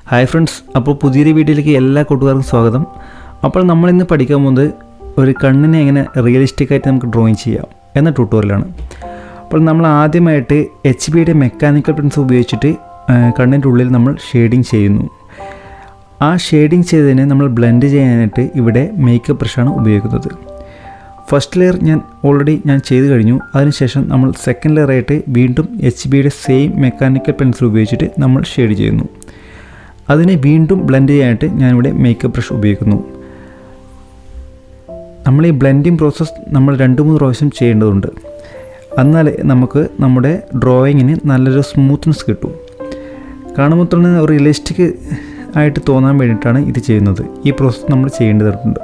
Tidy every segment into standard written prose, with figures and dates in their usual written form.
Hi friends, അപ്പോൾ പുതിയൊരു വീഡിയോയിലേക്ക് എല്ലാ കൂട്ടുകാർക്കും സ്വാഗതം. അപ്പോൾ നമ്മളിന്ന് പഠിക്കാൻ പോകുന്നത് ഒരു കണ്ണിനെ എങ്ങനെ റിയലിസ്റ്റിക് ആയിട്ട് നമുക്ക് ഡ്രോയിങ് ചെയ്യാം എന്ന ട്യൂട്ടോറിയലാണ്. അപ്പോൾ നമ്മൾ ആദ്യമായിട്ട് HBയുടെ മെക്കാനിക്കൽ പെൻസിൽ ഉപയോഗിച്ചിട്ട് കണ്ണിൻ്റെ ഉള്ളിൽ നമ്മൾ ഷെയ്ഡിങ് ചെയ്യുന്നു. ആ ഷെയ്ഡിങ് ചെയ്തതിനെ നമ്മൾ ബ്ലെൻഡ് ചെയ്യാനായിട്ട് ഇവിടെ മേക്കപ്പ് ബ്രഷാണ് ഉപയോഗിക്കുന്നത്. ഫസ്റ്റ് ലെയർ ഓൾറെഡി ഞാൻ ചെയ്ത് കഴിഞ്ഞു. അതിനുശേഷം നമ്മൾ സെക്കൻഡ് ലെയറായിട്ട് വീണ്ടും HBയുടെ സെയിം മെക്കാനിക്കൽ പെൻസിൽ ഉപയോഗിച്ചിട്ട് നമ്മൾ ഷെയ്ഡ് ചെയ്യുന്നു. അതിനെ വീണ്ടും ബ്ലെൻഡ് ചെയ്യാനായിട്ട് ഞാനിവിടെ മേക്കപ്പ് ബ്രഷ് ഉപയോഗിക്കുന്നു. നമ്മൾ ഈ ബ്ലെൻഡിങ് പ്രോസസ്സ് നമ്മൾ 2-3 പ്രാവശ്യം ചെയ്യേണ്ടതുണ്ട്. എന്നാൽ നമുക്ക് നമ്മുടെ ഡ്രോയിങ്ങിന് നല്ലൊരു സ്മൂത്ത്നെസ് കിട്ടും. കാണുമ്പോൾ തന്നെ റിയലിസ്റ്റിക് ആയിട്ട് തോന്നാൻ വേണ്ടിയിട്ടാണ് ഇത് ചെയ്യുന്നത്. ഈ പ്രോസസ്സ് നമ്മൾ ചെയ്യേണ്ടതുണ്ട്.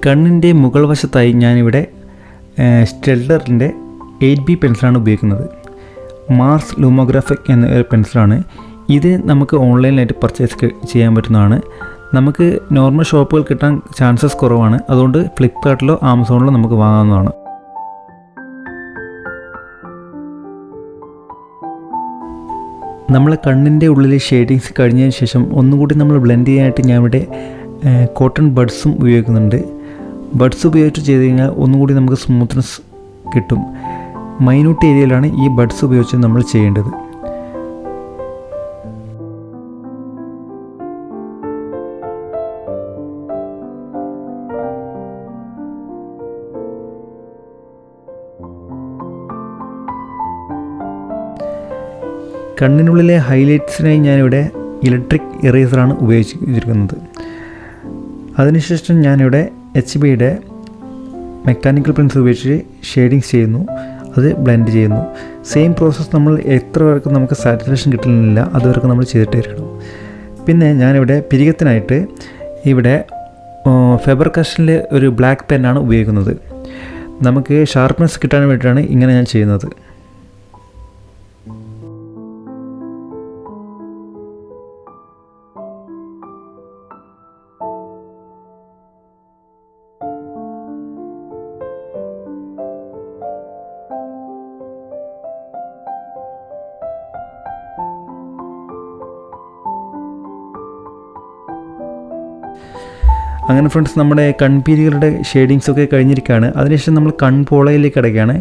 കണ്ണിൻ്റെ മുകൾ വശത്തായി ഞാനിവിടെ സ്റ്റെല്ലറിൻ്റെ 8B പെൻസിലാണ് ഉപയോഗിക്കുന്നത്. മാർസ് ലൂമോഗ്രാഫിക് എന്ന ഒരു പെൻസിലാണ്. ഇത് നമുക്ക് ഓൺലൈനിലായിട്ട് പർച്ചേസ് ചെയ്യാൻ പറ്റുന്നതാണ്. നമുക്ക് നോർമൽ ഷോപ്പുകൾ കിട്ടാൻ ചാൻസസ് കുറവാണ്. അതുകൊണ്ട് ഫ്ലിപ്കാർട്ടിലോ ആമസോണിലോ നമുക്ക് വാങ്ങാവുന്നതാണ്. നമ്മൾ കണ്ണിൻ്റെ ഉള്ളിൽ ഷെയ്ഡിങ്സ് കഴിഞ്ഞതിന് ശേഷം ഒന്നുകൂടി നമ്മൾ ബ്ലെൻഡ് ചെയ്യാനായിട്ട് ഞാൻ ഇവിടെ കോട്ടൺ ബഡ്സും ഉപയോഗിക്കുന്നുണ്ട്. ബഡ്സ് ഉപയോഗിച്ച് ചെയ്ത് കഴിഞ്ഞാൽ ഒന്നുകൂടി നമുക്ക് സ്മൂത്ത്നെസ് കിട്ടും. മൈന്യൂട്ട് ഏരിയയിലാണ് ഈ ബഡ്സ് ഉപയോഗിച്ച് നമ്മൾ ചെയ്യേണ്ടത്. കണ്ണിനുള്ളിലെ ഹൈലൈറ്റ്സിനായി ഞാനിവിടെ ഇലക്ട്രിക് ഇറേസറാണ് ഉപയോഗിച്ചിരിക്കുന്നത്. അതിനുശേഷം ഞാനിവിടെ HBയുടെ മെക്കാനിക്കൽ പെൻസിൽ ഉപയോഗിച്ച് ഷെയ്ഡിങ്സ് ചെയ്യുന്നു, അത് ബ്ലെൻഡ് ചെയ്യുന്നു. സെയിം പ്രോസസ്സ് നമ്മൾ എത്ര പേർക്ക് നമുക്ക് സാറ്റിസ്ഫാക്ഷൻ കിട്ടുന്നില്ല അതുവരെ നമ്മൾ ചെയ്തിട്ടേ ഇരിക്കണം. പിന്നെ ഞാനിവിടെ പിരികത്തിനായിട്ട് ഇവിടെ ഫെബർ കാസ്റ്റലിൻ്റെ ഒരു ബ്ലാക്ക് പെന്നാണ് ഉപയോഗിക്കുന്നത്. നമുക്ക് ഷാർപ്നെസ് കിട്ടാൻ വേണ്ടിയിട്ടാണ് ഇങ്ങനെ ഞാൻ ചെയ്യുന്നത്. അങ്ങനെ ഫ്രണ്ട്സ്, നമ്മുടെ കൺപീലികളുടെ ഷെയ്ഡിങ്സൊക്കെ കഴിഞ്ഞിരിക്കുകയാണ്. അതിനുശേഷം നമ്മൾ കൺപോളയിലേക്ക് കിടക്കുകയാണ്.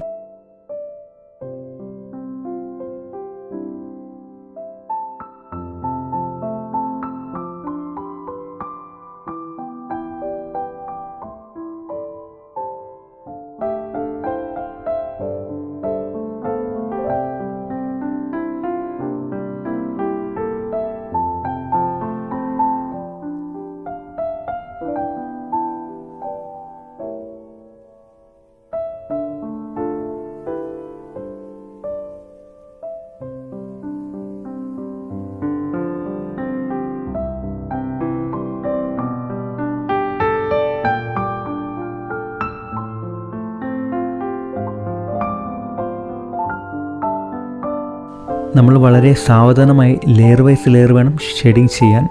നമ്മൾ വളരെ സാവധാനമായി ലെയർ വൈസ് ലെയർ വേണം ഷെയ്ഡിങ് ചെയ്യാൻ.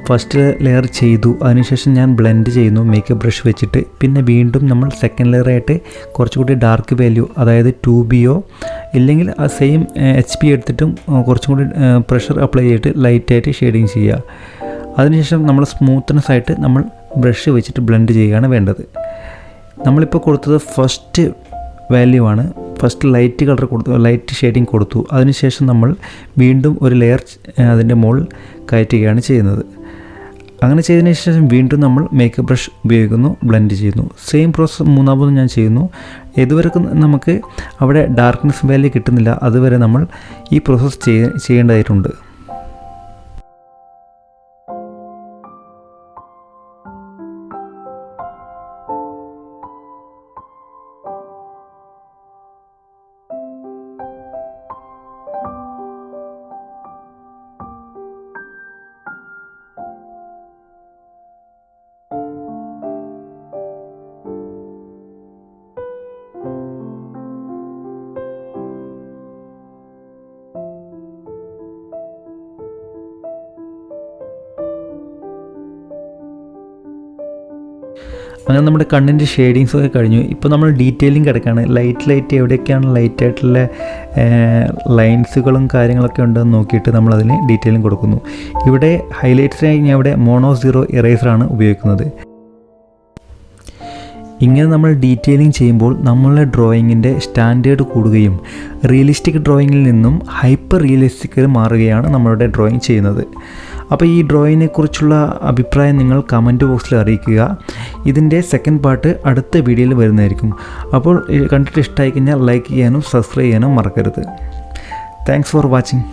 ഫസ്റ്റ് ലെയർ ചെയ്തു, അതിനുശേഷം ഞാൻ ബ്ലെൻഡ് ചെയ്യുന്നു മേക്കപ്പ് ബ്രഷ് വെച്ചിട്ട്. പിന്നെ വീണ്ടും നമ്മൾ സെക്കൻഡ് ലെയറായിട്ട് കുറച്ചുകൂടി ഡാർക്ക് വാല്യൂ, അതായത് 2Bയോ ഇല്ലെങ്കിൽ ആ സെയിം HP എടുത്തിട്ടും കുറച്ചും കൂടി പ്രഷർ അപ്ലൈ ചെയ്തിട്ട് ലൈറ്റായിട്ട് ഷെയ്ഡിങ് ചെയ്യുക. അതിനുശേഷം നമ്മൾ സ്മൂത്ത്നെസ് ആയിട്ട് നമ്മൾ ബ്രഷ് വെച്ചിട്ട് ബ്ലെൻഡ് ചെയ്യുകയാണ് വേണ്ടത്. നമ്മളിപ്പോൾ കൊടുത്തത് ഫസ്റ്റ് വാല്യൂ ആണ്. ഫസ്റ്റ് ലൈറ്റ് കളർ കൊടുത്തു, ലൈറ്റ് ഷെയ്ഡിങ് കൊടുത്തു. അതിനുശേഷം നമ്മൾ വീണ്ടും ഒരു ലെയർ അതിൻ്റെ മുകളിൽ കയറ്റുകയാണ് ചെയ്യുന്നത്. അങ്ങനെ ചെയ്തതിന് ശേഷം വീണ്ടും നമ്മൾ മേക്കപ്പ് ബ്രഷ് ഉപയോഗിക്കുന്നു, ബ്ലെൻഡ് ചെയ്യുന്നു. സെയിം പ്രോസസ്സ് മൂന്നാമതും ഞാൻ ചെയ്യുന്നു. ഇതുവരെ നമുക്ക് അവിടെ ഡാർക്ക്നെസ് വാല്യൂ കിട്ടുന്നില്ല, അതുവരെ നമ്മൾ ഈ പ്രോസസ്സ് ചെയ്യേണ്ടതായിട്ടുണ്ട്. അങ്ങനെ നമ്മുടെ കണ്ണിൻ്റെ ഷെയ്ഡിങ്സൊക്കെ കഴിഞ്ഞു. ഇപ്പോൾ നമ്മൾ ഡീറ്റെയിലിംഗ് കിടക്കുകയാണ്. ലൈറ്റ് എവിടെയൊക്കെയാണ് ലൈറ്റായിട്ടുള്ള ലൈൻസുകളും കാര്യങ്ങളൊക്കെ ഉണ്ടെന്ന് നോക്കിയിട്ട് നമ്മളതിന് ഡീറ്റെയിലിംഗ് കൊടുക്കുന്നു. ഇവിടെ ഹൈലൈറ്റ്സിനായി ഞാൻ ഇവിടെ മോണോ സീറോ ഇറേസറാണ് ഉപയോഗിക്കുന്നത്. ഇങ്ങനെ നമ്മൾ ഡീറ്റെയിലിംഗ് ചെയ്യുമ്പോൾ നമ്മളുടെ ഡ്രോയിങ്ങിൻ്റെ സ്റ്റാൻഡേർഡ് കൂടുകയും റിയലിസ്റ്റിക് ഡ്രോയിങ്ങിൽ നിന്നും ഹൈപ്പർ റിയലിസ്റ്റിക്കിൽ മാറുകയാണ് നമ്മളുടെ ഡ്രോയിങ് ചെയ്യുന്നത്. അപ്പോൾ ഈ ഡ്രോയിങ്ങിനെ കുറിച്ചുള്ള അഭിപ്രായം നിങ്ങൾ കമൻറ്റ് ബോക്സിൽ അറിയിക്കുക. ഇതിൻ്റെ സെക്കൻഡ് പാർട്ട് അടുത്ത വീഡിയോയിൽ വരുന്നതായിരിക്കും. അപ്പോൾ കണ്ടിട്ട് ഇഷ്ടമായി കഴിഞ്ഞാൽ ലൈക്ക് ചെയ്യാനും സബ്സ്ക്രൈബ് ചെയ്യാനും മറക്കരുത്. Thanks for watching.